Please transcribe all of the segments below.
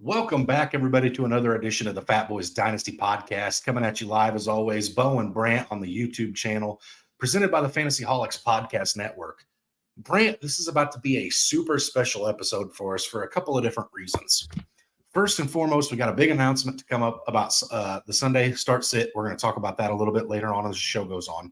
Welcome back, everybody, to another edition of the Fatboyz Dynasty Podcast. Coming at you live, as always, Bo and Brant on the YouTube channel, presented by the Fantasyholics Podcast Network. Brant, this is about to be a super special episode for us for a couple of different reasons. First and foremost, we got a big announcement to come up about the Sunday start sit. We're going to talk about that a little bit later on as the show goes on.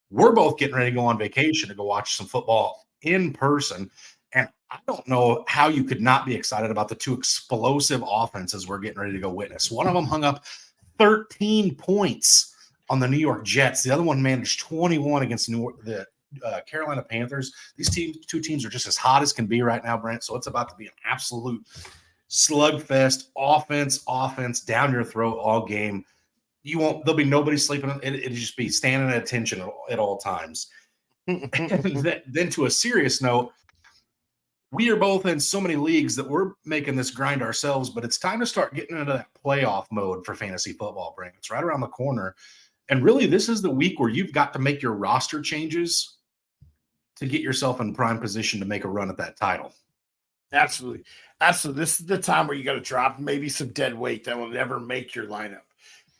We're both getting ready to go on vacation to go watch some football in person. And I don't know how you could not be excited about the two explosive offenses we're getting ready to go witness. One of them hung up 13 points on the New York Jets. The other one managed 21 against the Carolina Panthers. These two teams are just as hot as can be right now, Brent. So it's about to be an absolute slugfest, offense down your throat all game. There'll be nobody sleeping. It'll just be standing at attention at all times. Then to a serious note, we are both in so many leagues that we're making this grind ourselves, but it's time to start getting into that playoff mode for fantasy football, Brent. It's right around the corner. And really, this is the week where you've got to make your roster changes to get yourself in prime position to make a run at that title. Absolutely. This is the time where you got to drop maybe some dead weight that will never make your lineup.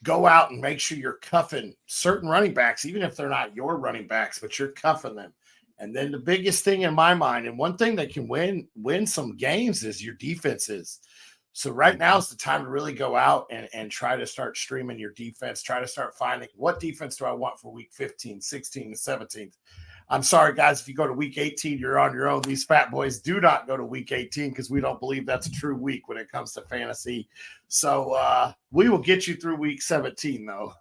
Go out and make sure you're cuffing certain running backs, even if they're not your running backs, but you're cuffing them. And then the biggest thing in my mind, and one thing that can win some games, is your defenses. So right now is the time to really go out and try to start streaming your defense. Try to start finding what defense do I want for week 15, 16, and 17. I'm sorry, guys, if you go to week 18, you're on your own. These fat boys do not go to week 18 because we don't believe that's a true week when it comes to fantasy. So we will get you through week 17, though.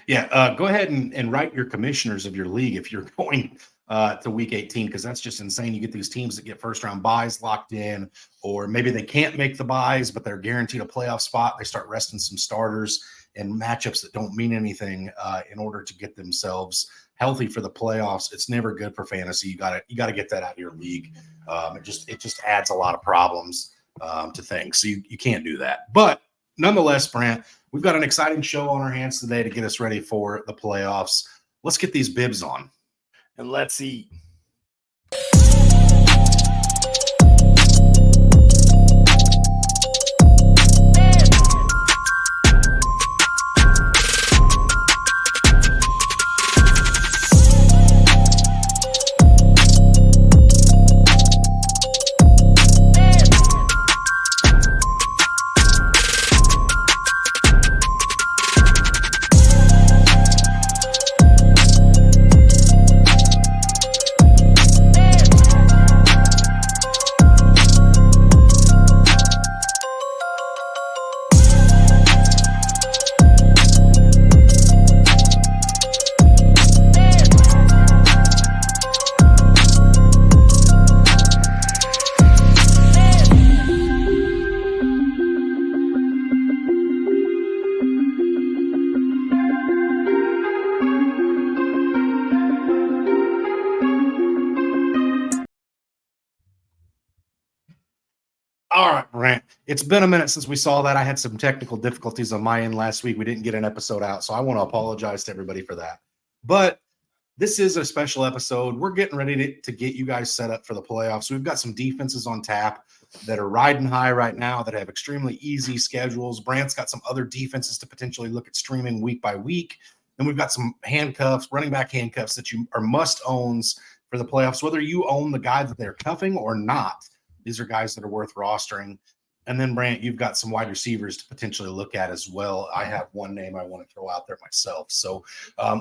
Yeah, go ahead and write your commissioners of your league if you're going to week 18, because that's just insane. You get these teams that get first-round buys locked in, or maybe they can't make the buys, but they're guaranteed a playoff spot. They start resting some starters in matchups that don't mean anything in order to get themselves healthy for the playoffs. It's never good for fantasy. You got to get that out of your league. It just adds a lot of problems to things. So you can't do that. But nonetheless, Brant, we've got an exciting show on our hands today to get us ready for the playoffs. Let's get these bibs on. And let's eat. All right, Brant. It's been a minute since we saw that. I had some technical difficulties on my end last week. We didn't get an episode out, so I want to apologize to everybody for that. But this is a special episode. We're getting ready to get you guys set up for the playoffs. We've got some defenses on tap that are riding high right now that have extremely easy schedules. Brant's got some other defenses to potentially look at streaming week by week. And we've got some handcuffs, running back handcuffs that you are must-owns for the playoffs, whether you own the guy that they're cuffing or not. These are guys that are worth rostering. And then, Brant, you've got some wide receivers to potentially look at as well. I have one name I want to throw out there myself. So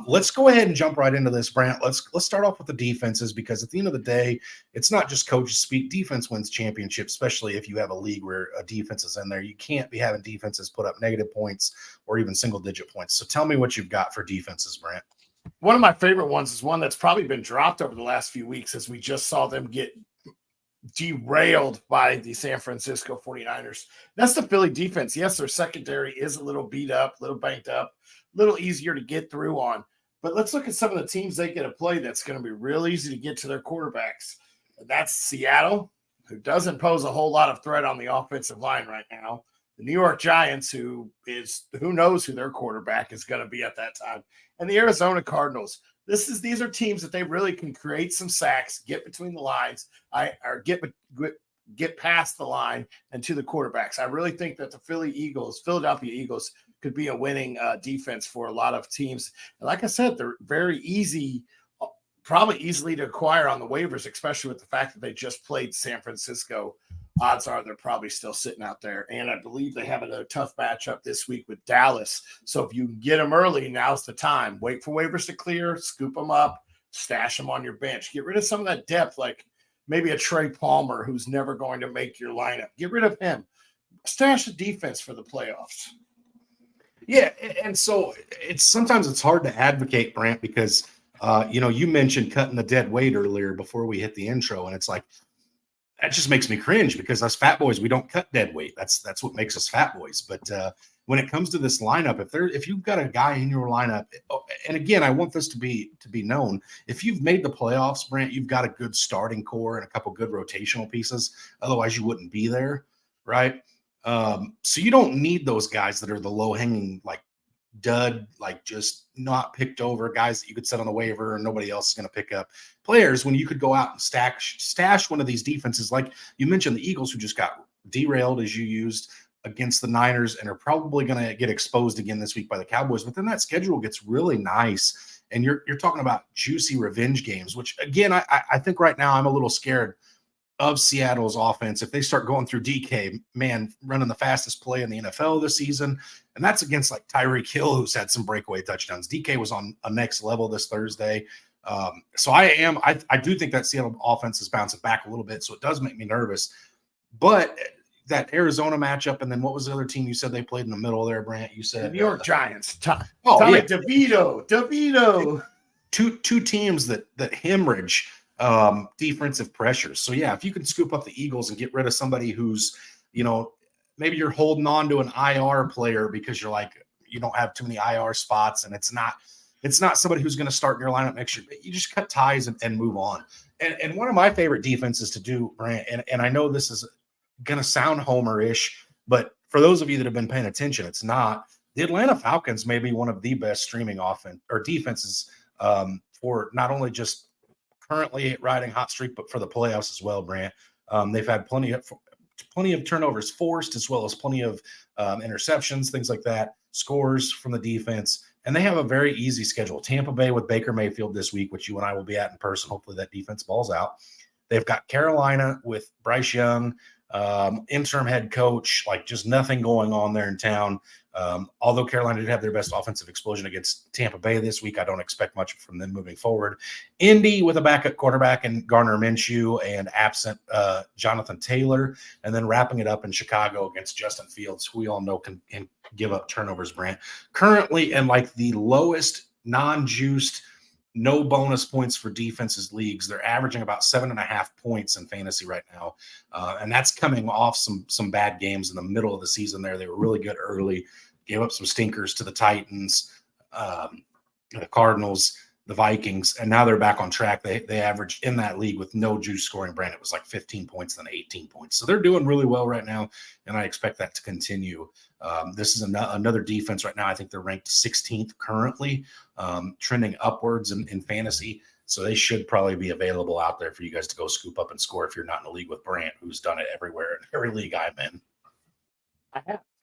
let's go ahead and jump right into this, Brant. Let's start off with the defenses, because at the end of the day, it's not just coaches speak. Defense wins championships, especially if you have a league where a defense is in there. You can't be having defenses put up negative points or even single-digit points. So tell me what you've got for defenses, Brant. One of my favorite ones is one that's probably been dropped over the last few weeks, as we just saw them get derailed by the San Francisco 49ers. That's the Philly defense. Yes, their secondary is a little beat up, a little banged up, a little easier to get through on. But let's look at some of the teams they get to play that's going to be real easy to get to their quarterbacks. And that's Seattle, who doesn't pose a whole lot of threat on the offensive line right now. The New York Giants, who knows who their quarterback is going to be at that time. And the Arizona Cardinals. These are teams that they really can create some sacks, get between the lines, or get get past the line and to the quarterbacks. I really think that the Philadelphia Eagles, could be a winning defense for a lot of teams. And like I said, they're very easy, probably easily to acquire on the waivers, especially with the fact that they just played San Francisco. Odds are they're probably still sitting out there. And I believe they have another tough matchup this week with Dallas. So if you can get them early, now's the time. Wait for waivers to clear, scoop them up, stash them on your bench. Get rid of some of that depth, like maybe a Trey Palmer who's never going to make your lineup. Get rid of him. Stash the defense for the playoffs. Yeah, and so sometimes it's hard to advocate, Brant, because you mentioned cutting the dead weight earlier before we hit the intro, and it's like that just makes me cringe because us fat boys, we don't cut dead weight. That's what makes us fat boys. But when it comes to this lineup, if you've got a guy in your lineup, and again, I want this to be known, if you've made the playoffs, Brant, you've got a good starting core and a couple good rotational pieces. Otherwise, you wouldn't be there, right? So you don't need those guys that are the low hanging, like dud, like just not picked over guys that you could set on the waiver and nobody else is going to pick up players when you could go out and stash one of these defenses. Like you mentioned, the Eagles, who just got derailed as you used against the Niners and are probably going to get exposed again this week by the Cowboys. But then that schedule gets really nice. And you're talking about juicy revenge games, which again, I think right now I'm a little scared of Seattle's offense. If they start going through DK, man, running the fastest play in the NFL this season, and that's against like Tyreek Hill, who's had some breakaway touchdowns. DK was on a next level this Thursday. So I do think that Seattle offense is bouncing back a little bit, so it does make me nervous. But that Arizona matchup, and then what was the other team you said they played in the middle there, Brant? You said the New York Giants. Tommy DeVito. Two teams that hemorrhage defensive pressures. So yeah, if you can scoop up the Eagles and get rid of somebody who's, maybe you're holding on to an IR player because you're like, you don't have too many IR spots and it's not somebody who's going to start in your lineup next year, but you just cut ties and move on. And one of my favorite defenses to do, Brant, and I know this is going to sound homer-ish, but for those of you that have been paying attention, it's not. The Atlanta Falcons may be one of the best streaming offense or defenses for not only just currently riding hot streak, but for the playoffs as well, Brant. They've had plenty of turnovers forced, as well as plenty of interceptions, things like that, scores from the defense. And they have a very easy schedule. Tampa Bay with Baker Mayfield this week, which you and I will be at in person. Hopefully that defense balls out. They've got Carolina with Bryce Young, interim head coach, like just nothing going on there in town. Although Carolina did have their best offensive explosion against Tampa Bay this week, I don't expect much from them moving forward. Indy with a backup quarterback in Gardner Minshew and absent Jonathan Taylor, and then wrapping it up in Chicago against Justin Fields, who we all know can give up turnovers, Brant. Currently in like the lowest non-juiced, no bonus points for defenses leagues. They're averaging about 7.5 points in fantasy right now. And that's coming off some bad games in the middle of the season there. They were really good early, gave up some stinkers to the Titans, the Cardinals, the Vikings, and now they're back on track. They averaged in that league with no juice scoring, Brand. It was like 15 points, then 18 points. So they're doing really well right now, and I expect that to continue. This is another defense right now. I think they're ranked 16th currently, trending upwards in fantasy. So they should probably be available out there for you guys to go scoop up and score if you're not in a league with Brant, who's done it everywhere in every league I'm in.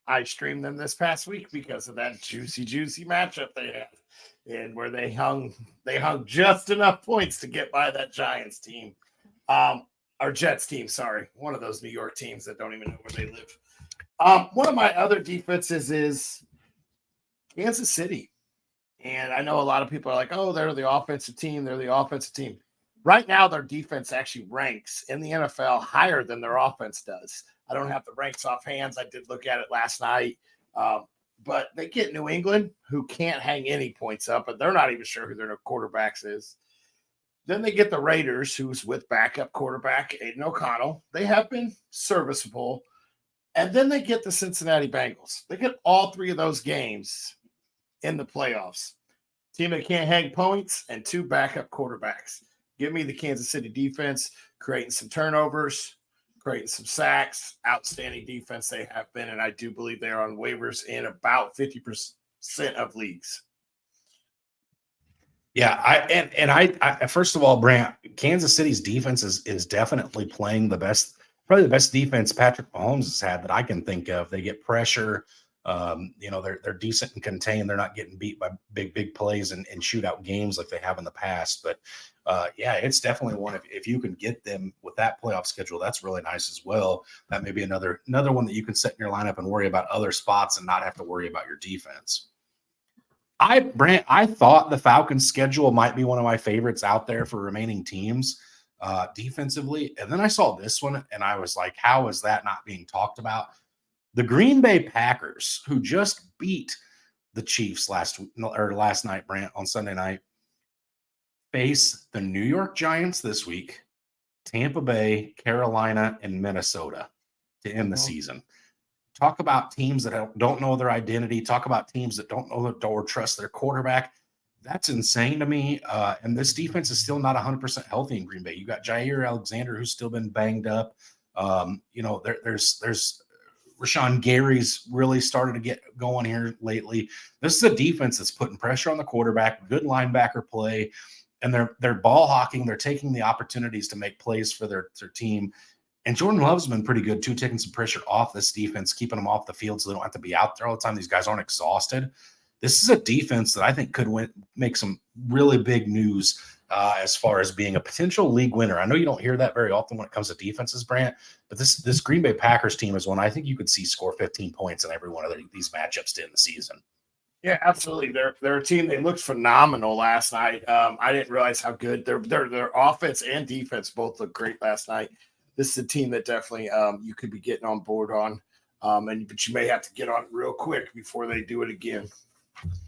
I streamed them this past week because of that juicy matchup they had, and where they hung just enough points to get by that Giants team, or Jets team. Sorry, one of those New York teams that don't even know where they live. One of my other defenses is Kansas City. And I know a lot of people are like, oh, they're the offensive team. They're the offensive team. Right now, their defense actually ranks in the NFL higher than their offense does. I don't have the ranks offhand. I did look at it last night. But they get New England, who can't hang any points up, but they're not even sure who their quarterbacks is. Then they get the Raiders, who's with backup quarterback Aiden O'Connell. They have been serviceable. And then they get the Cincinnati Bengals. They get all three of those games in the playoffs. Team that can't hang points and two backup quarterbacks. Give me the Kansas City defense, creating some turnovers, creating some sacks. Outstanding defense they have been, and I do believe they are on waivers in about 50% of leagues. Yeah, I first of all, Brant, Kansas City's defense is definitely playing the best probably the best defense Patrick Mahomes has had that I can think of. They get pressure. They're decent and contained. They're not getting beat by big plays and shootout games like they have in the past. But it's definitely one. If you can get them with that playoff schedule, that's really nice as well. That may be another one that you can set in your lineup and worry about other spots and not have to worry about your defense. I thought the Falcons' schedule might be one of my favorites out there for remaining teams defensively. And then I saw this one and I was like, how is that not being talked about? The Green Bay Packers, who just beat the Chiefs last night, Brant, on Sunday night, face the New York Giants this week, Tampa Bay, Carolina, and Minnesota to end the season. Talk about teams that don't know their identity. Talk about teams that don't know or trust their quarterback. That's insane to me. And this defense is still not 100% healthy in Green Bay. You got Jair Alexander, who's still been banged up. There's Rashawn Gary's really started to get going here lately. This is a defense that's putting pressure on the quarterback, good linebacker play, and they're ball hawking. They're taking the opportunities to make plays for their team. And Jordan Love's been pretty good too, taking some pressure off this defense, keeping them off the field so they don't have to be out there all the time. These guys aren't exhausted. This is a defense that I think could make some really big news as far as being a potential league winner. I know you don't hear that very often when it comes to defenses, Brant, but this Green Bay Packers team is one I think you could see score 15 points in every one of these matchups to end the season. Yeah, absolutely. They're a team. They looked phenomenal last night. I didn't realize how good their offense and defense both looked great last night. This is a team that definitely you could be getting on board on, but you may have to get on it real quick before they do it again.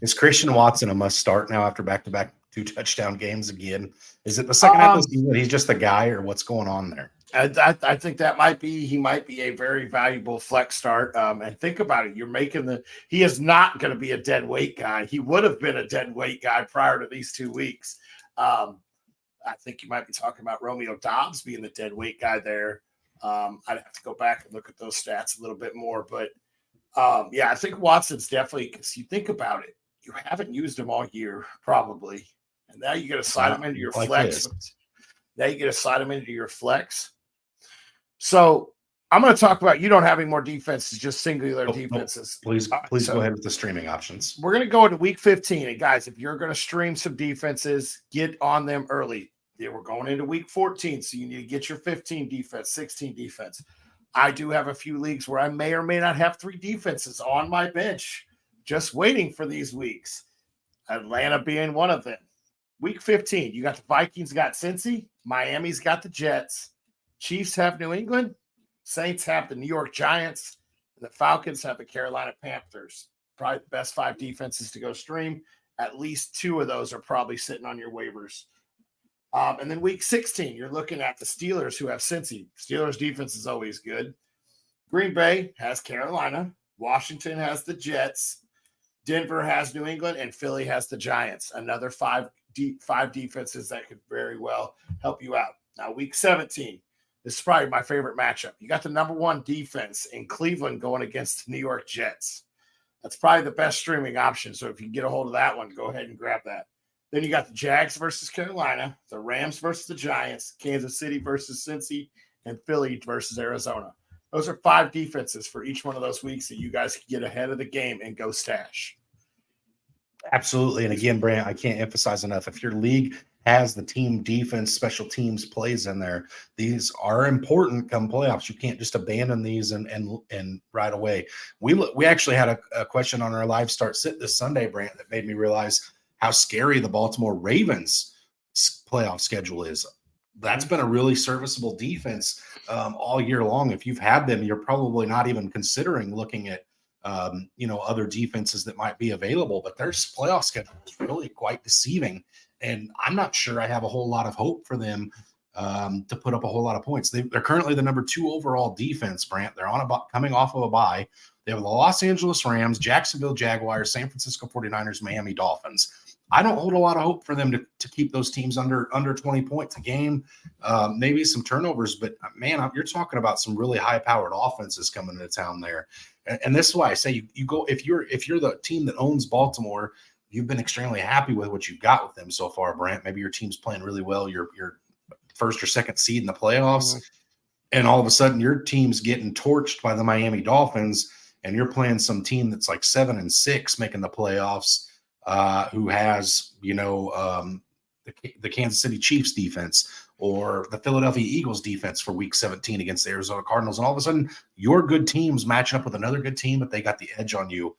Is Christian Watson a must start now after back-to-back 2-touchdown games again? Is it the second half of the season he's just the guy, or what's going on there? I think that he might be a very valuable flex start. And think about it. He is not going to be a dead weight guy. He would have been a dead weight guy prior to these 2 weeks. I think you might be talking about Romeo Doubs being the dead weight guy there. I'd have to go back and look at those stats a little bit more. But, I think Watson's definitely – because you think about it, you haven't used him all year probably. And now you got to slide him into your flex. Now you get to slide him into your flex. So I'm going to talk about – you don't have any more defenses, just singular defenses. Please go ahead with the streaming options. We're going to go into week 15. And, guys, if you're going to stream some defenses, get on them early. Yeah, we're going into week 14, so you need to get your 15 defense, 16 defense. I do have a few leagues where I may or may not have 3 defenses on my bench just waiting for these weeks. Atlanta being one of them. Week 15, you got the Vikings got Cincy. Miami's got the Jets. Chiefs have New England. Saints have the New York Giants. And the Falcons have the Carolina Panthers. Probably the best 5 defenses to go stream. At least 2 of those are probably sitting on your waivers. And then week 16, you're looking at the Steelers who have Cincy. Steelers defense is always good. Green Bay has Carolina. Washington has the Jets. Denver has New England. And Philly has the Giants. Another 5 defenses that could very well help you out. Now, week 17, this is probably my favorite matchup. You got the number 1 defense in Cleveland going against the New York Jets. That's probably the best streaming option. So if you can get a hold of that one, go ahead and grab that. Then you got the Jags versus Carolina, the Rams versus the Giants, Kansas City versus Cincy, and Philly versus Arizona. Those are 5 defenses for each one of those weeks that you guys can get ahead of the game and go stash. Absolutely. And again, Brant, I can't emphasize enough. If your league has the team defense, special teams plays in there, these are important come playoffs. You can't just abandon these and right away. We actually had a question on our live start sit this Sunday, Brant, that made me realize how scary the Baltimore Ravens playoff schedule is. That's been a really serviceable defense all year long. If you've had them, you're probably not even considering looking at other defenses that might be available, but their playoff schedule is really quite deceiving. And I'm not sure I have a whole lot of hope for them to put up a whole lot of points. They're currently the number 2 overall defense, Brant. They're coming off of a bye. They have the Los Angeles Rams, Jacksonville Jaguars, San Francisco 49ers, Miami Dolphins. I don't hold a lot of hope for them to keep those teams under 20 points a game, maybe some turnovers. But, man, you're talking about some really high-powered offenses coming into town there. And this is why I say you go if you're the team that owns Baltimore, you've been extremely happy with what you've got with them so far, Brant. Maybe your team's playing really well. You're first or second seed in the playoffs. and all of a sudden your team's getting torched by the Miami Dolphins, and you're playing some team that's like 7-6 making the playoffs, who has, the Kansas City Chiefs defense or the Philadelphia Eagles defense for week 17 against the Arizona Cardinals. And all of a sudden your good team's matching up with another good team, but they got the edge on you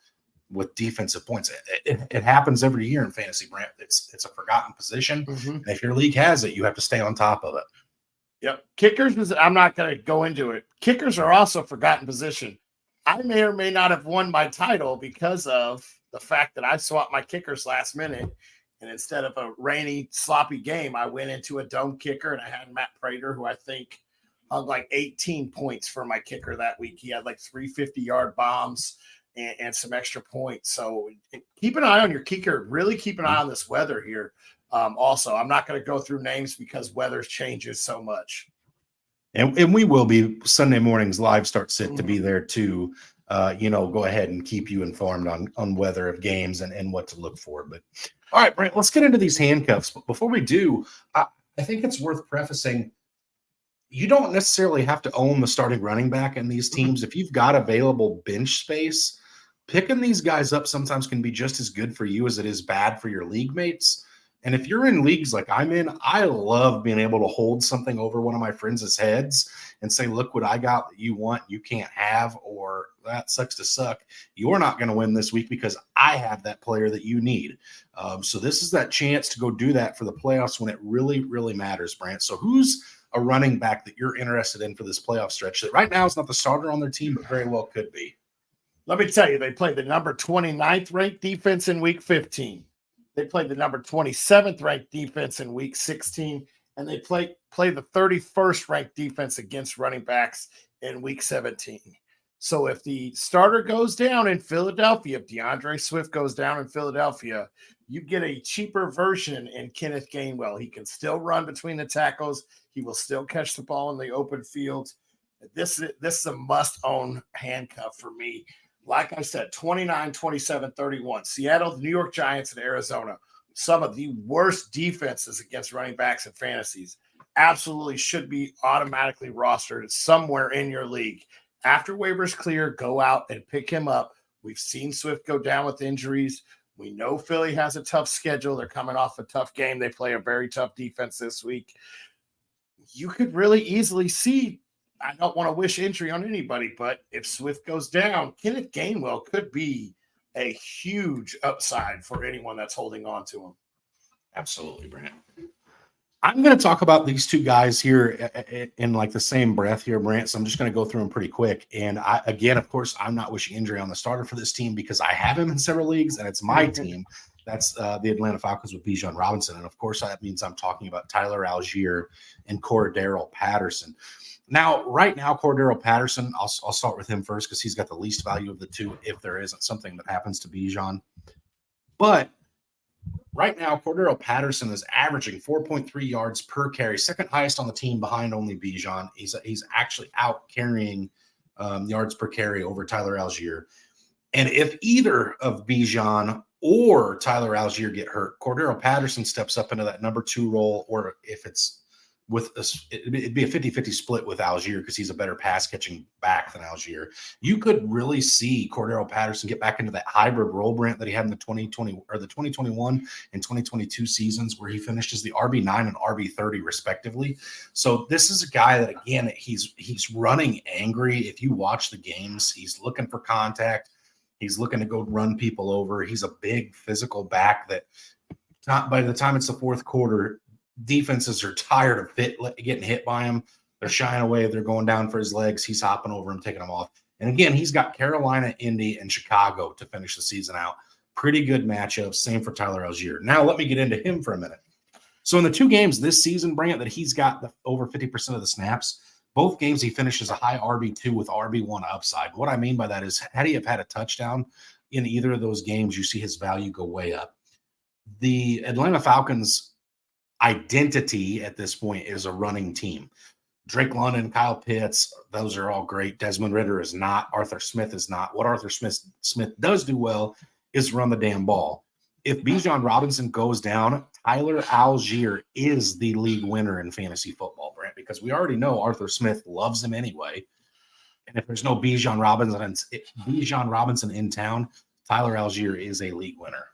with defensive points. It happens every year in fantasy, Brant. It's a forgotten position. Mm-hmm. And if your league has it, you have to stay on top of it. Yep. Kickers, I'm not going to go into it. Kickers are also a forgotten position. I may or may not have won my title because of the fact that I swapped my kickers last minute. And instead of a rainy, sloppy game, I went into a dome kicker, and I had Matt Prater, who I think hung like 18 points for my kicker that week. He had like 3 50-yard bombs and some extra points. So keep an eye on your kicker. Really keep an eye on this weather here. Also, I'm not going to go through names because weather changes so much. And we will be Sunday mornings live start sit to be there too. Go ahead and keep you informed on weather of games and what to look for. But all right, Brent, let's get into these handcuffs. But before we do, I think it's worth prefacing, you don't necessarily have to own the starting running back in these teams. If you've got available bench space, picking these guys up sometimes can be just as good for you as it is bad for your league mates. And if you're in leagues like I'm in, I love being able to hold something over one of my friends' heads and say, look what I got that you want, you can't have, or that sucks to suck. You're not going to win this week because I have that player that you need. So this is that chance to go do that for the playoffs when it really, really matters, Brant. So who's a running back that you're interested in for this playoff stretch that right now is not the starter on their team, but very well could be? Let me tell you, they played the number 29th ranked defense in week 15. They played the number 27th ranked defense in week 16, and they play the 31st ranked defense against running backs in week 17. So if the starter goes down in Philadelphia, if DeAndre Swift goes down in Philadelphia, you get a cheaper version in Kenneth Gainwell. He can still run between the tackles. He will still catch the ball in the open field. This is a must-own handcuff for me. Like I said, 29, 27, 31. Seattle, the New York Giants, and Arizona, some of the worst defenses against running backs and fantasies, absolutely should be automatically rostered somewhere in your league. After waivers clear, go out and pick him up. We've seen Swift go down with injuries. We know Philly has a tough schedule. They're coming off a tough game. They play a very tough defense this week. You could really easily see, I don't want to wish injury on anybody, but if Swift goes down, Kenneth Gainwell could be a huge upside for anyone that's holding on to him. Absolutely, Brant. I'm going to talk about these two guys here in like the same breath here, Brant. So I'm just going to go through them pretty quick. And again, of course, I'm not wishing injury on the starter for this team because I have him in several leagues and it's my team. That's the Atlanta Falcons with Bijan Robinson. And of course, that means I'm talking about Tyler Algier and Cordero Patterson. Now, right now, Cordero Patterson, I'll start with him first because he's got the least value of the two if there isn't something that happens to Bijan. But right now, Cordero Patterson is averaging 4.3 yards per carry, second highest on the team behind only Bijan. He's actually out carrying yards per carry over Tyler Algier. And if either of Bijan or Tyler Algier get hurt, Cordero Patterson steps up into that number 2 role, or if it's it'd be a 50-50 split with Algier because he's a better pass catching back than Algier. You could really see Cordero Patterson get back into that hybrid role, Brent, that he had in the 2020 or the 2021 and 2022 seasons where he finished as the RB9 and RB30 respectively. So this is a guy that, again, he's running angry. If you watch the games, he's looking for contact. He's looking to go run people over. He's a big physical back that by the time it's the fourth quarter, defenses are tired of getting hit by him. They're shying away. They're going down for his legs. He's hopping over him, taking him off. And again, he's got Carolina, Indy, and Chicago to finish the season out. Pretty good matchups. Same for Tyler Algier. Now let me get into him for a minute. So in the 2 games this season, Brant, that he's got over 50% of the snaps, both games he finishes a high RB2 with RB1 upside. What I mean by that is had he have had a touchdown in either of those games, you see his value go way up. The Atlanta Falcons identity at this point is a running team. Drake London, Kyle Pitts, those are all great. Desmond Ridder is not. Arthur Smith is not. What Arthur Smith does do well is run the damn ball. If Bijan Robinson goes down, Tyler Algier is the league winner in fantasy football, Brent, because we already know Arthur Smith loves him anyway. And if there's no Bijan Robinson in town, Tyler Algier is a league winner.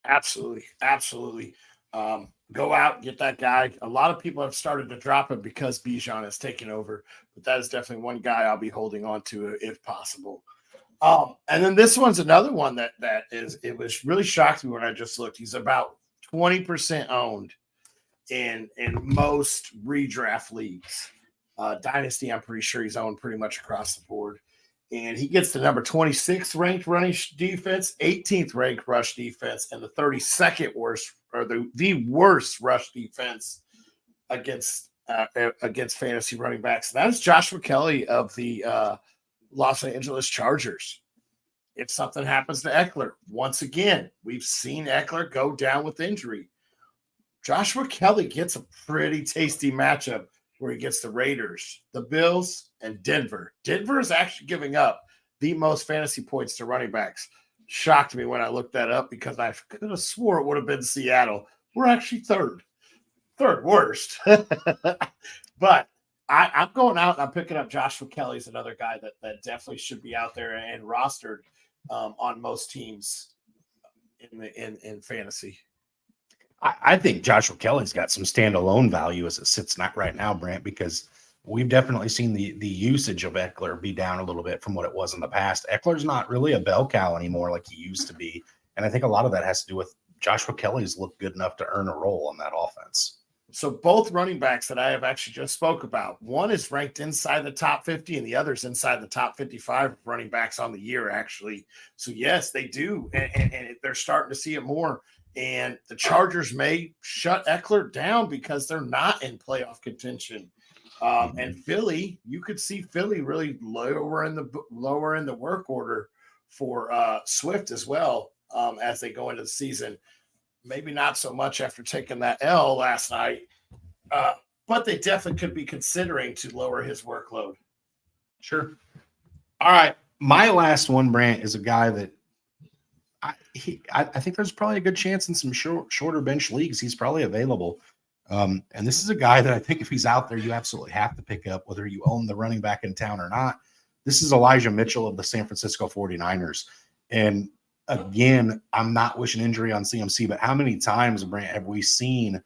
Absolutely. Absolutely. Go out, get that guy. A lot of people have started to drop him because Bijan has taken over, but that is definitely one guy I'll be holding on to if possible. And then this one's another one that it was really shocked me when I just looked. He's about 20% owned in most redraft leagues. Dynasty, I'm pretty sure he's owned pretty much across the board. And he gets the number 26th ranked running defense, 18th ranked rush defense, and the 32nd worst, or the worst rush defense against fantasy running backs. And that is Joshua Kelly of the Los Angeles Chargers. If something happens to Eckler, once again, we've seen Eckler go down with injury. Joshua Kelly gets a pretty tasty matchup where he gets the Raiders, the Bills, and Denver. Denver is actually giving up the most fantasy points to running backs. Shocked me when I looked that up because I could have swore it would have been Seattle. We're actually third worst. But I'm going out and I'm picking up Joshua Kelly's another guy that definitely should be out there and rostered on most teams in fantasy. I think Joshua Kelly's got some standalone value as it sits not right now, Brant, because we've definitely seen the usage of Eckler be down a little bit from what it was in the past. Eckler's not really a bell cow anymore like he used to be. And I think a lot of that has to do with Joshua Kelly's looked good enough to earn a role on that offense. So both running backs that I have actually just spoke about, one is ranked inside the top 50 and the other's inside the top 55 running backs on the year, actually. So yes, they do. And they're starting to see it more. And the Chargers may shut Eckler down because they're not in playoff contention. And Philly, you could see Philly really lower in the work order for Swift as well as they go into the season. Maybe not so much after taking that L last night, but they definitely could be considering to lower his workload. Sure. All right. My last one, Brant, is a guy that I think there's probably a good chance in some shorter bench leagues he's probably available. And this is a guy that I think if he's out there, you absolutely have to pick up, whether you own the running back in town or not. This is Elijah Mitchell of the San Francisco 49ers. And again, I'm not wishing injury on CMC, but how many times, Brant, have we seen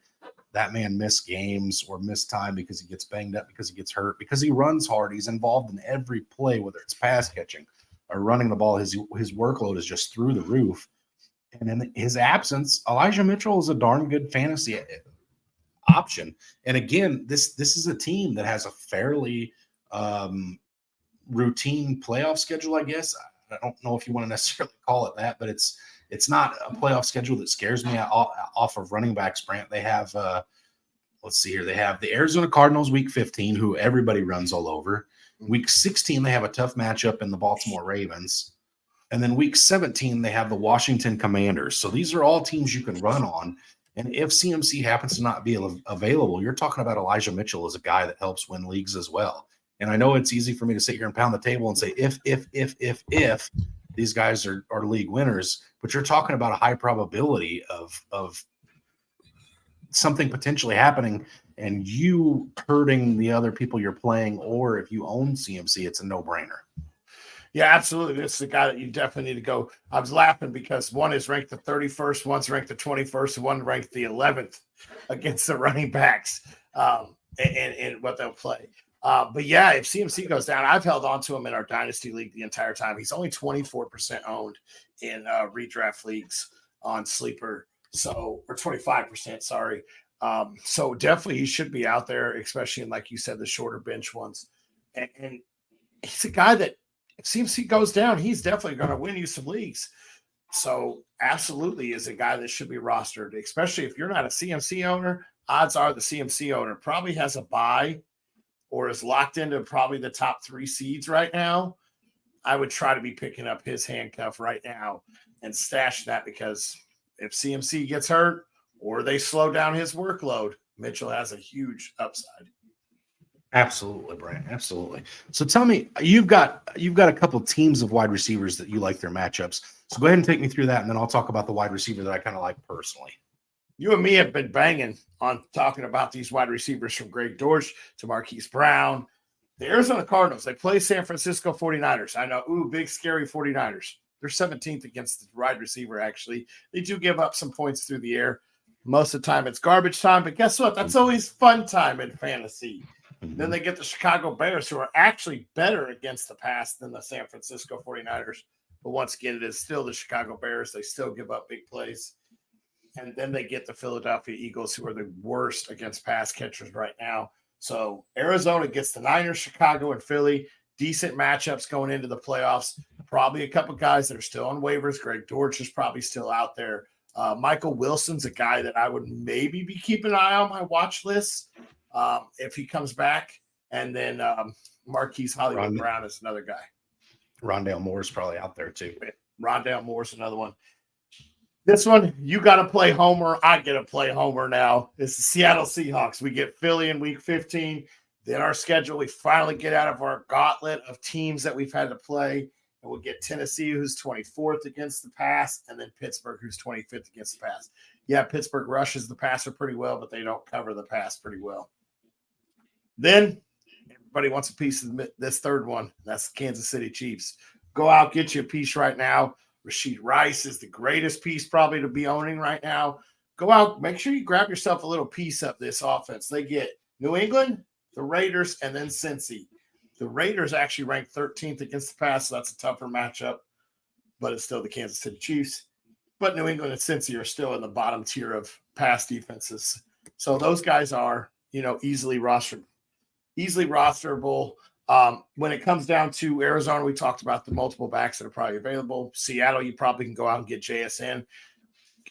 that man miss games or miss time because he gets banged up, because he gets hurt, because he runs hard? He's involved in every play, whether it's pass catching or running the ball. His workload is just through the roof. And in his absence, Elijah Mitchell is a darn good fantasy option. And again, this is a team that has a fairly routine playoff schedule, I guess. I don't know if you want to necessarily call it that, but it's not a playoff schedule that scares me off of running backs, Brant. They have, let's see here. They have the Arizona Cardinals week 15, who everybody runs all over. Week 16, they have a tough matchup in the Baltimore Ravens. And then week 17, they have the Washington Commanders. So these are all teams you can run on. And if CMC happens to not be available, you're talking about Elijah Mitchell as a guy that helps win leagues as well. And I know it's easy for me to sit here and pound the table and say, if these guys are league winners, but you're talking about a high probability of something potentially happening and you hurting the other people you're playing, or if you own CMC, it's a no-brainer. Yeah, absolutely. This is a guy that you definitely need to go. I was laughing because one is ranked the 31st, one's ranked the 21st, and one ranked the 11th against the running backs and what they'll play. But yeah, if CMC goes down, I've held on to him in our Dynasty League the entire time. He's only 24% owned in redraft leagues on Sleeper, or 25%, sorry. So definitely he should be out there, especially in, like you said, the shorter bench ones. And he's a guy that, if CMC goes down, he's definitely going to win you some leagues. So absolutely is a guy that should be rostered, especially if you're not a CMC owner. Odds are the CMC owner probably has a bye or is locked into probably the top 3 seeds right now. I would try to be picking up his handcuff right now and stash that, because if CMC gets hurt or they slow down his workload, Mitchell has a huge upside. Absolutely, Brant. Absolutely. So tell me, you've got a couple teams of wide receivers that you like their matchups. So go ahead and take me through that, and then I'll talk about the wide receiver that I kind of like personally. You and me have been banging on talking about these wide receivers from Greg Dortch to Marquise Brown. The Arizona Cardinals, they play San Francisco 49ers. I know, big, scary 49ers. They're 17th against the wide receiver, actually. They do give up some points through the air. Most of the time, it's garbage time. But guess what? That's always fun time in fantasy. Then they get the Chicago Bears, who are actually better against the pass than the San Francisco 49ers. But once again, it is still the Chicago Bears. They still give up big plays. And then they get the Philadelphia Eagles, who are the worst against pass catchers right now. So Arizona gets the Niners, Chicago, and Philly. Decent matchups going into the playoffs. Probably a couple guys that are still on waivers. Greg Dortch is probably still out there. Michael Wilson's a guy that I would maybe be keeping an eye on my watch list if he comes back. And then Marquise Hollywood Brown is another guy. Rondale Moore's probably out there too. Rondale Moore's another one. This one, you got to play Homer. I get to play Homer now. It's the Seattle Seahawks. We get Philly in week 15. Then our schedule, we finally get out of our gauntlet of teams that we've had to play. And we'll get Tennessee, who's 24th against the pass, and then Pittsburgh, who's 25th against the pass. Yeah, Pittsburgh rushes the passer pretty well, but they don't cover the pass pretty well. Then everybody wants a piece of this third one. That's the Kansas City Chiefs. Go out, get you a piece right now. Rashid Rice is the greatest piece probably to be owning right now. Go out, make sure you grab yourself a little piece of this offense. They get New England, the Raiders, and then Cincy. The Raiders actually ranked 13th against the pass, so that's a tougher matchup, but it's still the Kansas City Chiefs. But New England and Cincy are still in the bottom tier of pass defenses. So those guys are, easily rosterable. When it comes down to Arizona, we talked about the multiple backs that are probably available. Seattle, you probably can go out and get JSN.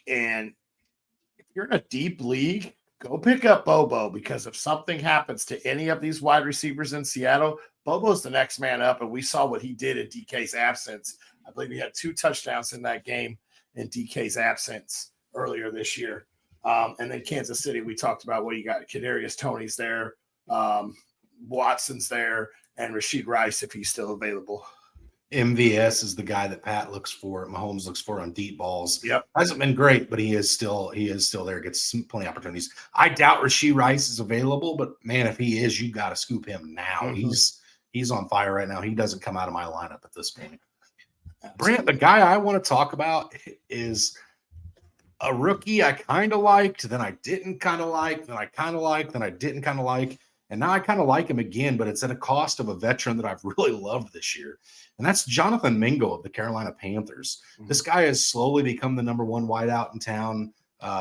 And if you're in a deep league, go pick up Bobo, because if something happens to any of these wide receivers in Seattle, Bobo's the next man up. And we saw what he did in DK's absence. I believe he had 2 touchdowns in that game in DK's absence earlier this year. And then Kansas City, we talked about what you got. Kadarius Toney's there. Watson's there. And Rashid Rice, if he's still available. MVS is the guy that Pat looks for, Mahomes looks for on deep balls. Yep. Hasn't been great, but he is still there, gets plenty of opportunities. I doubt Rashid Rice is available, but man, if he is, you got to scoop him now. Mm-hmm. He's on fire right now. He doesn't come out of my lineup at this point. Brent, the guy I want to talk about is a rookie I kind of liked, then I didn't kind of like, then I kind of liked, then I didn't kind of like. And now I kind of like him again, but it's at a cost of a veteran that I've really loved this year. And that's Jonathan Mingo of the Carolina Panthers. Mm-hmm. This guy has slowly become the number 1 wideout in town.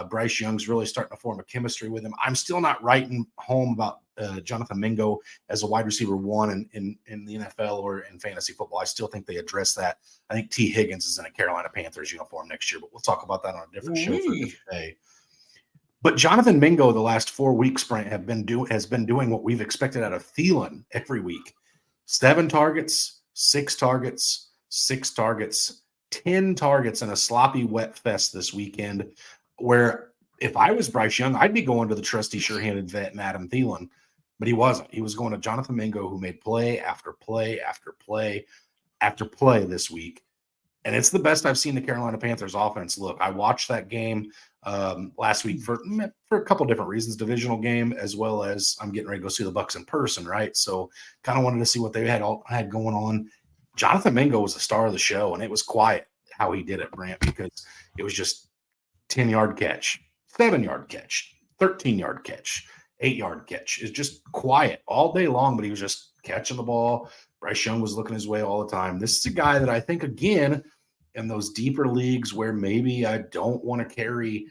Bryce Young's really starting to form a chemistry with him. I'm still not writing home about Jonathan Mingo as a wide receiver 1 in the NFL or in fantasy football. I still think they address that. I think T. Higgins is in a Carolina Panthers uniform next year, but we'll talk about that on a different show for a different day. But Jonathan Mingo, the last 4 weeks, Brent, has been doing what we've expected out of Thielen every week. 7 targets, 6 targets, 6 targets, 10 targets in a sloppy wet fest this weekend, where if I was Bryce Young, I'd be going to the trusty sure-handed vet and Adam Thielen, but he wasn't. He was going to Jonathan Mingo, who made play after play after play after play this week. And it's the best I've seen the Carolina Panthers offense look. I watched that game last week for a couple different reasons, divisional game, as well as I'm getting ready to go see the Bucs in person, right? So kind of wanted to see what they had going on. Jonathan Mingo was the star of the show, and it was quiet how he did it, Brant, because it was just 10-yard catch, 7-yard catch, 13-yard catch, 8-yard catch. It's just quiet all day long, but he was just catching the ball. Bryce Young was looking his way all the time. This is a guy that I think, again, in those deeper leagues where maybe I don't want to carry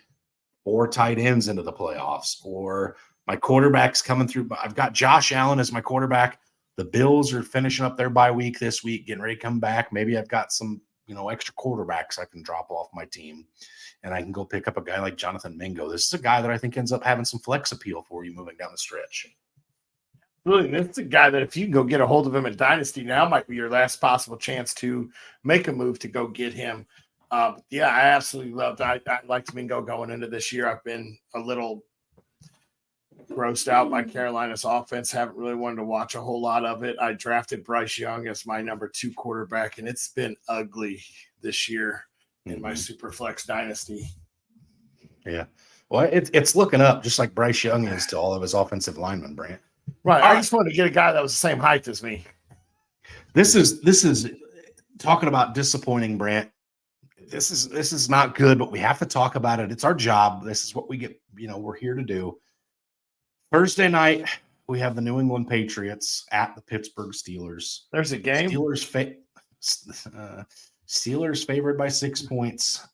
4 tight ends into the playoffs, or my quarterback's coming through. I've got Josh Allen as my quarterback. The Bills are finishing up their bye week this week, getting ready to come back. Maybe I've got some, extra quarterbacks I can drop off my team, and I can go pick up a guy like Jonathan Mingo. This is a guy that I think ends up having some flex appeal for you moving down the stretch. Really, that's a guy that if you can go get a hold of him in Dynasty now, might be your last possible chance to make a move to go get him. Yeah, I absolutely loved it. I liked Mingo going into this year. I've been a little grossed out by Carolina's offense. Haven't really wanted to watch a whole lot of it. I drafted Bryce Young as my number 2 quarterback, and it's been ugly this year in my Superflex Dynasty. Yeah. Well, it's looking up, just like Bryce Young is to all of his offensive linemen, Brant. Right. All I right. just wanted to get a guy that was the same height as me. This is talking about disappointing, Brant. This is not good, but we have to talk about it. It's our job. This is what we get, we're here to do. Thursday night, we have the New England Patriots at the Pittsburgh Steelers. There's a game. Steelers favored by 6 points.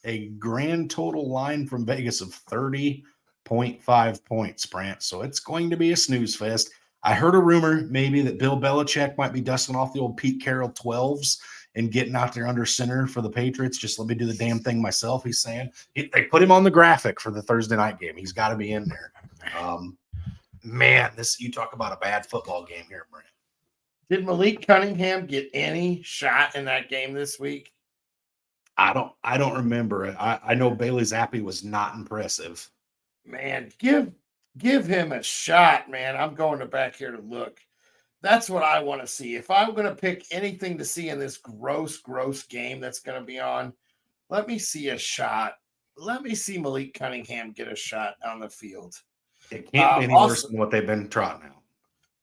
A grand total line from Vegas of 30.5 points, Brant. So it's going to be a snooze fest. I heard a rumor maybe that Bill Belichick might be dusting off the old Pete Carroll 12s and getting out there under center for the Patriots. Just let me do the damn thing myself, he's saying. They put him on the graphic for the Thursday night game. He's got to be in there. Man, you talk about a bad football game here, Brent. Did Malik Cunningham get any shot in that game this week? I don't remember. I know Bailey Zappi was not impressive. Man, give him a shot, man. I'm going back here to look. That's what I want to see. If I'm going to pick anything to see in this gross game that's going to be on, let me see a shot. Let me see Malik Cunningham get a shot on the field. It can't be any worse than what they've been trotting out.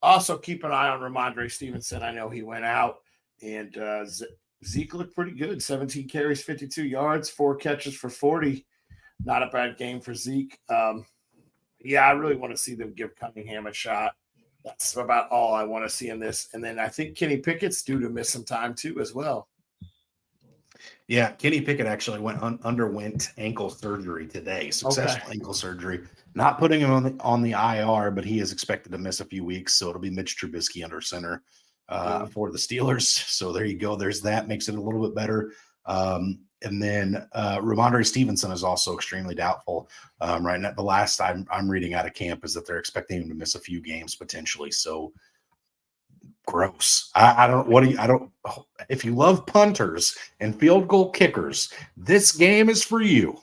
Also, keep an eye on Ramondre Stevenson. I know he went out, and Zeke looked pretty good. 17 carries, 52 yards, 4 catches for 40. Not a bad game for Zeke. Yeah, I really want to see them give Cunningham a shot. That's about all I want to see in this. And then I think Kenny Pickett's due to miss some time too as well. Yeah, Kenny Pickett actually underwent ankle surgery today, successful ankle surgery. Not putting him on the IR, but he is expected to miss a few weeks. So it'll be Mitch Trubisky under center for the Steelers. So there you go. There's that. Makes it a little bit better. And then Ramondre Stevenson is also extremely doubtful. Right now, the last I'm reading out of camp is that they're expecting him to miss a few games potentially. So gross. If you love punters and field goal kickers, this game is for you.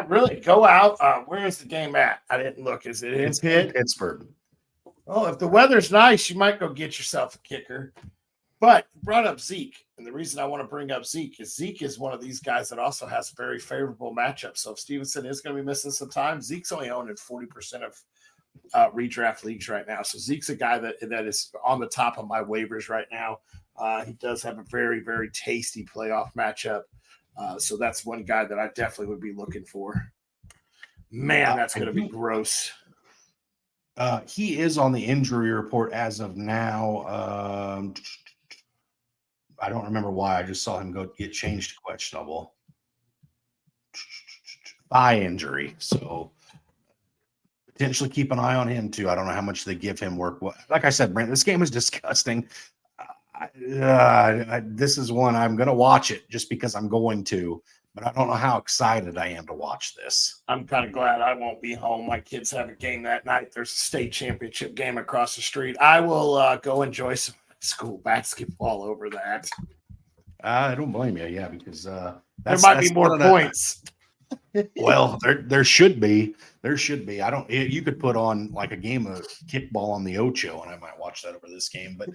Really, go out. Where is the game at? I didn't look. Is it in Pittsburgh? Oh, if the weather's nice, you might go get yourself a kicker. But you brought up Zeke, and the reason I want to bring up Zeke is one of these guys that also has very favorable matchups. So if Stevenson is going to be missing some time, Zeke's only owned in 40% of redraft leagues right now. So Zeke's a guy that is on the top of my waivers right now. He does have a very, very tasty playoff matchup. So that's one guy that I definitely would be looking for. Man, that's going to be gross. He is on the injury report as of now. I don't remember why. I just saw him get changed to questionable. Thigh injury. So potentially keep an eye on him too. I don't know how much they give him work. Like I said, Brent, this game is disgusting. This is one I'm going to watch it just because I'm going to, but I don't know how excited I am to watch this. I'm kind of glad I won't be home. My kids have a game that night. There's a state championship game across the street. I will go enjoy some school basketball over that. I don't blame you. Yeah, because there might be more points. Well, there should be. There should be. You could put on like a game of kickball on the Ocho, and I might watch that over this game. But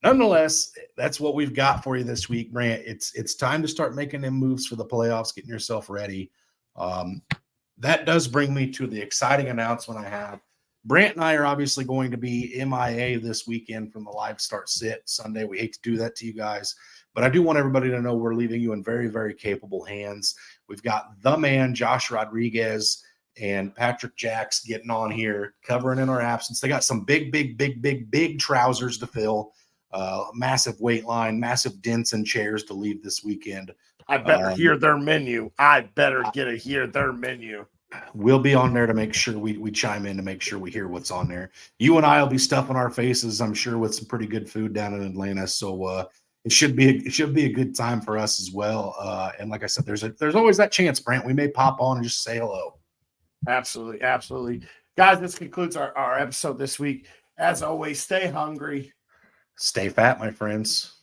nonetheless, that's what we've got for you this week, Brant. It's time to start making them moves for the playoffs, getting yourself ready. That does bring me to the exciting announcement I have. Brant and I are obviously going to be MIA this weekend from the live start sit Sunday. We hate to do that to you guys, but I do want everybody to know we're leaving you in very, very capable hands. We've got the man, Josh Rodriguez, and Patrick Jacks getting on here, covering in our absence. They got some big trousers to fill, massive weight line, massive dents and chairs to leave this weekend. I better hear their menu. I better hear their menu. We'll be on there to make sure we chime in to make sure we hear what's on there. You and I will be stuffing our faces, I'm sure, with some pretty good food down in Atlanta. So it should be a good time for us as well. And like I said, there's always that chance, Brant. We may pop on and just say hello. Absolutely, absolutely, guys. This concludes our episode this week. As always, stay hungry, stay fat, my friends.